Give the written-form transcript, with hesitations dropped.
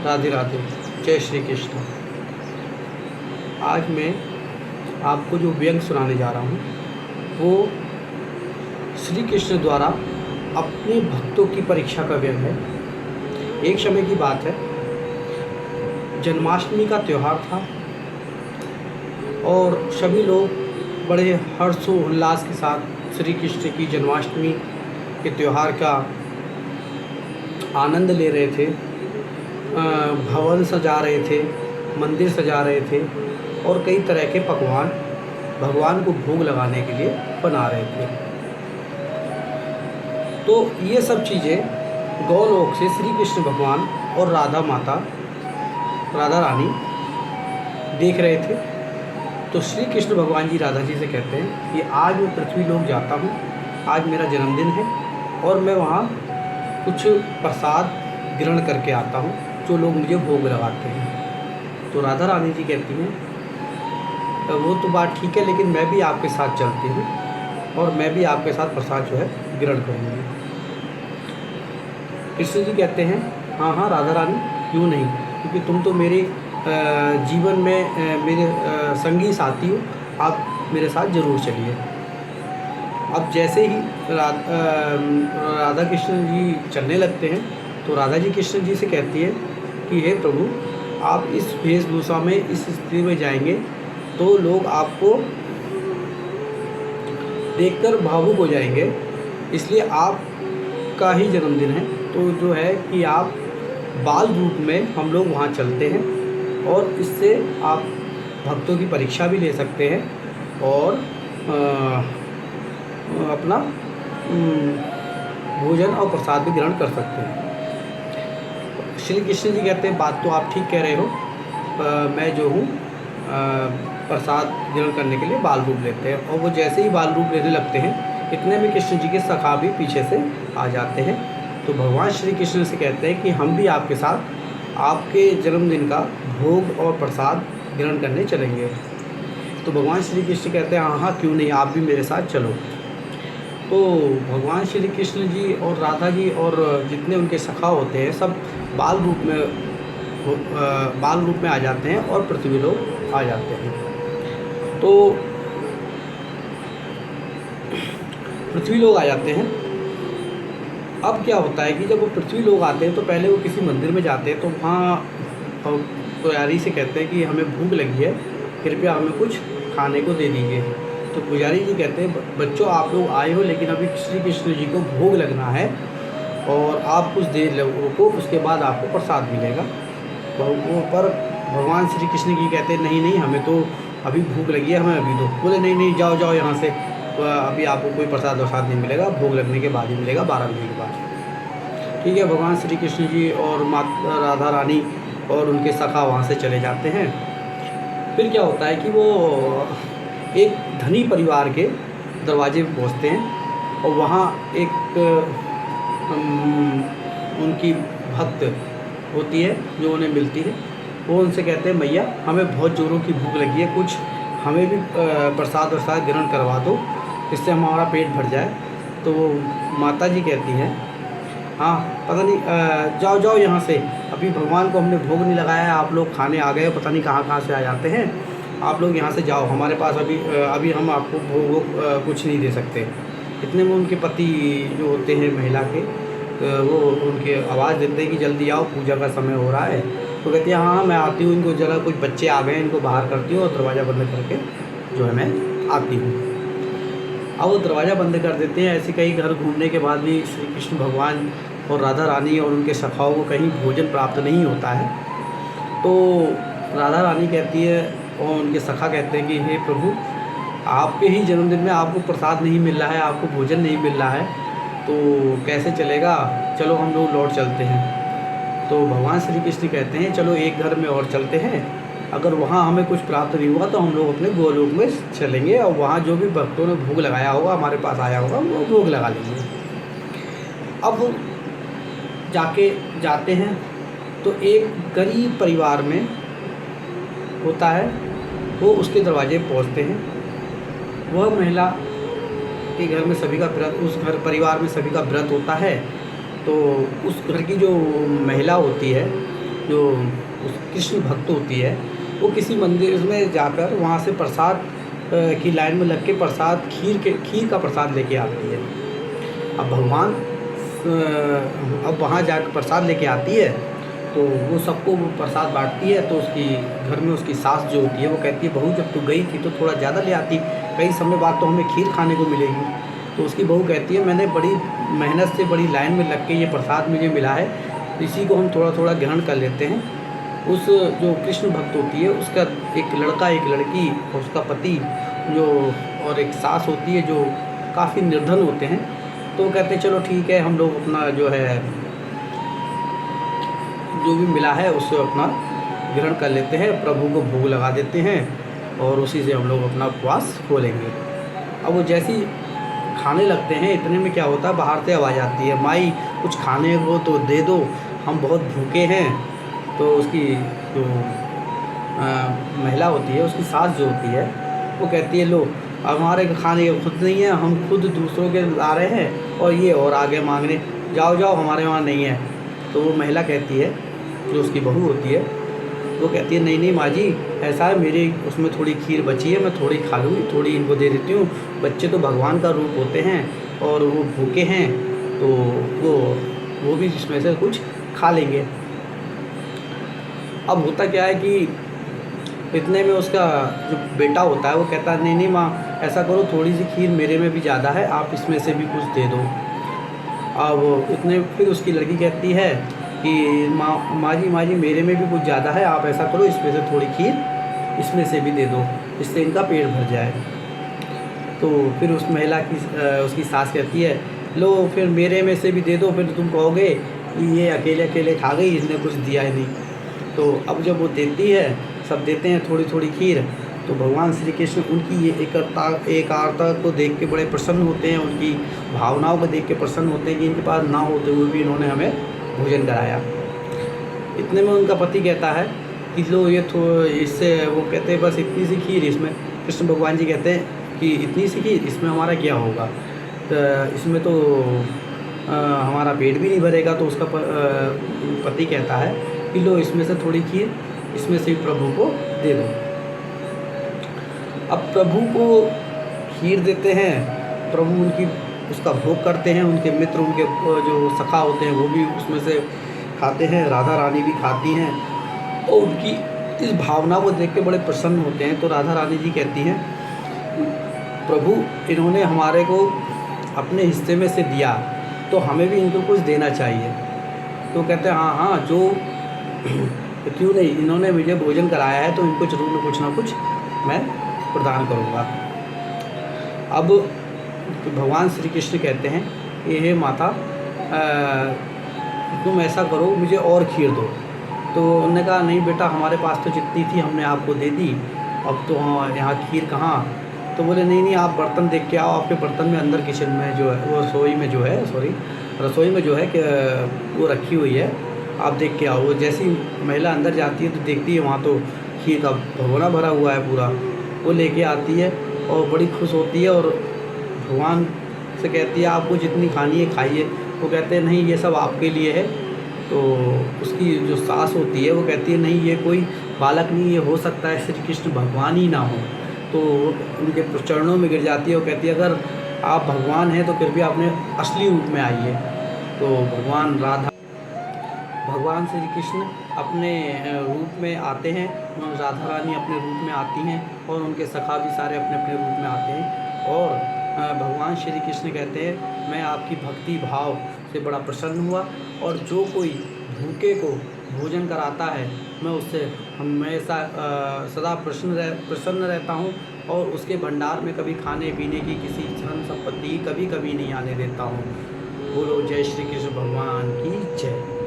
राधे राधे। जय श्री कृष्ण। आज मैं आपको जो व्यंग सुनाने जा रहा हूँ वो श्री कृष्ण द्वारा अपने भक्तों की परीक्षा का व्यंग है। एक समय की बात है, जन्माष्टमी का त्यौहार था और सभी लोग बड़े हर्षोल्लास के साथ श्री कृष्ण की जन्माष्टमी के त्यौहार का आनंद ले रहे थे। भवन सजा रहे थे, मंदिर सजा रहे थे और कई तरह के पकवान भगवान को भोग लगाने के लिए बना रहे थे। तो ये सब चीज़ें गौलोक से श्री कृष्ण भगवान और राधा रानी देख रहे थे। तो श्री कृष्ण भगवान जी राधा जी से कहते हैं कि आज मैं पृथ्वी लोक जाता हूँ, आज मेरा जन्मदिन है और मैं वहाँ कुछ प्रसाद ग्रहण करके आता हूँ जो लोग मुझे भोग लगाते हैं। तो राधा रानी जी कहती हैं वो तो बात ठीक है, लेकिन मैं भी आपके साथ चलती हूँ और मैं भी आपके साथ प्रसाद जो है ग्रहण करूँगी। कृष्ण जी कहते हैं हाँ हाँ राधा रानी, क्यों नहीं, क्योंकि तुम तो मेरे जीवन में मेरे संगी साथी हो, आप मेरे साथ ज़रूर चलिए। अब जैसे ही राधा कृष्ण जी चलने लगते हैं तो राधा जी कृष्ण जी से कहती है कि हे प्रभु, आप इस वेशभूषा में इस स्थिति में जाएंगे तो लोग आपको देखकर भावुक हो जाएंगे, इसलिए आपका ही जन्मदिन है तो जो है कि आप बाल रूप में हम लोग वहाँ चलते हैं और इससे आप भक्तों की परीक्षा भी ले सकते हैं और अपना भोजन और प्रसाद भी ग्रहण कर सकते हैं। श्री कृष्ण जी कहते हैं बात तो आप ठीक कह रहे हो, मैं जो हूँ प्रसाद ग्रहण करने के लिए बाल रूप लेते हैं। और वो जैसे ही बाल रूप लेने लगते हैं इतने में कृष्ण जी के सखा भी पीछे से आ जाते हैं। तो भगवान श्री कृष्ण से कहते हैं कि हम भी आपके साथ आपके जन्मदिन का भोग और प्रसाद ग्रहण करने चलेंगे। तो भगवान श्री कृष्ण कहते हैं हाँ हाँ क्यों नहीं, आप भी मेरे साथ चलो। तो भगवान श्री कृष्ण जी और राधा जी और जितने उनके सखा होते हैं सब बाल रूप में आ जाते हैं और पृथ्वी लोक आ जाते हैं। तो पृथ्वी लोक आ जाते हैं। अब क्या होता है कि जब वो पृथ्वी लोग आते हैं तो पहले वो किसी मंदिर में जाते हैं तो वहाँ पुजारी से कहते हैं कि हमें भूख लगी है, कृपया हमें कुछ खाने को दे दीजिए। तो पुजारी जी कहते हैं बच्चों आप लोग आए हो लेकिन अभी श्री कृष्ण जी को भोग लगना है और आप कुछ देर रुको, उसके बाद आपको प्रसाद मिलेगा। पर भगवान श्री कृष्ण जी कहते हैं नहीं नहीं, हमें तो अभी भूख लगी है, हमें अभी दो। बोले नहीं नहीं, जाओ जाओ यहाँ से, अभी आपको कोई प्रसाद वरसाद नहीं मिलेगा, भोग लगने के बाद ही मिलेगा, 12 बजे के बाद। ठीक है, भगवान श्री कृष्ण जी और माता राधा रानी और उनके सखा वहाँ से चले जाते हैं। फिर क्या होता है कि वो एक धनी परिवार के दरवाजे पर पहुँचते हैं और वहाँ एक उनकी भक्त होती है जो उन्हें मिलती है। वो उनसे कहते हैं भैया हमें बहुत ज़ोरों की भूख लगी है, कुछ हमें भी प्रसाद वरसाद ग्रहण करवा दो, इससे हमारा पेट भर जाए। तो माता जी कहती हैं हाँ पता नहीं, जाओ जाओ यहाँ से, अभी भगवान को हमने भोग नहीं लगाया है, आप लोग खाने आ गए, पता नहीं कहाँ से आ जाते हैं, आप लोग यहाँ से जाओ, हमारे पास अभी हम आपको भोग कुछ नहीं दे सकते। इतने में उनके पति जो होते हैं महिला के, वो उनके आवाज़ देते हैं कि जल्दी आओ, पूजा का समय हो रहा है। तो कहती है हाँ मैं आती हूँ, इनको जरा कुछ बच्चे आ गए, इनको बाहर करती हूँ और दरवाज़ा बंद करके जो है मैं आती हूँ। अब वो दरवाज़ा बंद कर देते हैं। ऐसे कई घर घूमने के बाद भी श्री कृष्ण भगवान और राधा रानी और उनके सखाओं को कहीं भोजन प्राप्त नहीं होता है। तो राधा रानी कहती है और उनके सखा कहते हैं कि हे प्रभु, आपके ही जन्मदिन में आपको प्रसाद नहीं मिल रहा है, आपको भोजन नहीं मिल रहा है, तो कैसे चलेगा, चलो हम लोग लौट चलते हैं। तो भगवान श्री कृष्ण कहते हैं चलो एक घर में और चलते हैं, अगर वहाँ हमें कुछ प्राप्त नहीं हुआ तो हम लोग अपने गोलोक में चलेंगे और वहाँ जो भी भक्तों ने भोग लगाया होगा, हमारे पास आया होगा, वो भोग लगा लेंगे। अब जाते हैं तो एक गरीब परिवार में होता है, वो उसके दरवाजे पहुँचते हैं। वह महिला के घर में सभी का व्रत, उस घर परिवार में सभी का व्रत होता है। तो उस घर की जो महिला होती है जो उस कृष्ण भक्त होती है वो किसी मंदिर में जाकर वहाँ से प्रसाद की लाइन में लग के प्रसाद खीर का प्रसाद लेके आती है। अब भगवान अब वहाँ जाकर प्रसाद लेके आती है तो वो सबको वो प्रसाद बांटती है। तो उसकी घर में उसकी सास जो होती है वो कहती है, बहू जब तू गई थी तो थोड़ा ज़्यादा ले आती, कई समय बाद तो हमें खीर खाने को मिलेगी। तो उसकी बहू कहती है, मैंने बड़ी मेहनत से बड़ी लाइन में लग के ये प्रसाद मुझे मिला है, इसी को हम थोड़ा थोड़ा ग्रहण कर लेते हैं। उस जो कृष्ण भक्त होती है उसका एक लड़का एक लड़की और उसका पति जो और एक सास होती है जो काफ़ी निर्धन होते हैं। तो वो कहते हैं चलो ठीक है, हम लोग अपना जो है जो भी मिला है उससे अपना ग्रहण कर लेते हैं, प्रभु को भोग लगा देते हैं और उसी से हम लोग अपना उपवास खोलेंगे। अब वो जैसी खाने लगते हैं इतने में क्या होता है, बाहर से आवाज़ आती है, माई कुछ खाने को तो दे दो, हम बहुत भूखे हैं। तो उसकी जो महिला होती है उसकी सास जो होती है वो कहती है, लो अब हमारे खाने का खुद नहीं है, हम खुद दूसरों के ला रहे हैं और ये और आगे मांगने, जाओ जाओ हमारे वहाँ नहीं है। तो वो महिला कहती है, जो उसकी बहू होती है वो कहती है, नहीं नहीं माँ जी, ऐसा है मेरे उसमें थोड़ी खीर बची है, मैं थोड़ी खा लूँगी, थोड़ी इनको दे देती हूँ, बच्चे तो भगवान का रूप होते हैं और वो भूखे हैं तो वो भी इसमें से कुछ खा लेंगे। अब होता क्या है कि इतने में उसका जो बेटा होता है वो कहता है, नहीं नहीं माँ ऐसा करो, थोड़ी सी खीर मेरे में भी ज़्यादा है, आप इसमें से भी कुछ दे दो। अब इतने फिर उसकी लड़की कहती है कि माँ जी मेरे में भी कुछ ज़्यादा है, आप ऐसा करो इसमें से थोड़ी खीर इसमें से भी दे दो, इससे इनका पेट भर जाए। तो फिर उस महिला की उसकी सास कहती है, लो फिर मेरे में से भी दे दो, फिर तुम कहोगे कि ये अकेले अकेले खा गई, इसने कुछ दिया ही नहीं। तो अब जब वो देती है, सब देते हैं थोड़ी थोड़ी खीर, तो भगवान श्री कृष्ण उनकी ये एकाग्रता को देख के बड़े प्रसन्न होते हैं, उनकी भावनाओं को देख के प्रसन्न होते हैं कि इनके पास ना होते हुए भी इन्होंने हमें भोजन कराया। इतने में उनका पति कहता है कि लो ये इससे, वो कहते हैं बस इतनी सी खीर इसमें, कृष्ण भगवान जी कहते हैं कि इतनी सी खीर इसमें हमारा क्या होगा, तो इसमें तो हमारा पेट भी नहीं भरेगा। तो उसका पति कहता है कि लो इसमें से थोड़ी खीर इसमें से प्रभु को दे दो। अब प्रभु को खीर देते हैं, प्रभु उनकी उसका भोग करते हैं, उनके मित्र उनके जो सखा होते हैं वो भी उसमें से खाते हैं, राधा रानी भी खाती हैं और उनकी इस भावना को देख के बड़े प्रसन्न होते हैं। तो राधा रानी जी कहती हैं, प्रभु इन्होंने हमारे को अपने हिस्से में से दिया तो हमें भी इनको कुछ देना चाहिए। तो कहते हैं हाँ जो तो क्यों नहीं, इन्होंने मुझे भोजन कराया है तो इनको जरूर कुछ ना कुछ मैं प्रदान करूँगा। अब तो भगवान श्री कृष्ण कहते हैं, हे माता तुम ऐसा करो, मुझे और खीर दो। तो उन्होंने कहा, नहीं बेटा हमारे पास तो जितनी थी हमने आपको दे दी, अब तो यहाँ खीर कहाँ। तो बोले नहीं आप बर्तन देख के आओ, आपके बर्तन में अंदर किचन में जो है वो रसोई में जो है कि वो रखी हुई है, आप देख के आओ। वो जैसी महिला अंदर जाती है तो देखती है वहाँ तो खीर का भगोना भरा हुआ है पूरा, वो लेके आती है और बड़ी खुश होती है और भगवान से कहती है आपको जितनी खानी है खाइए। वो कहते हैं नहीं ये सब आपके लिए है। तो उसकी जो सास होती है वो कहती है नहीं ये कोई बालक नहीं, ये हो सकता है श्री कृष्ण भगवान ही ना हो। तो उनके चरणों में गिर जाती है और कहती है अगर आप भगवान हैं तो कृपया अपने असली रूप में आइए। तो भगवान श्री कृष्ण अपने रूप में आते हैं, राधा रानी अपने रूप में आती हैं और उनके सखा भी सारे अपने अपने रूप में आते हैं। और भगवान श्री कृष्ण कहते हैं मैं आपकी भक्ति भाव से बड़ा प्रसन्न हुआ और जो कोई भूखे को भोजन कराता है मैं उससे हमेशा सदा प्रसन्न रहता हूँ और उसके भंडार में कभी खाने पीने की किसी धन संपत्ति कभी नहीं आने देता हूँ। बोलो जय श्री कृष्ण भगवान की जय।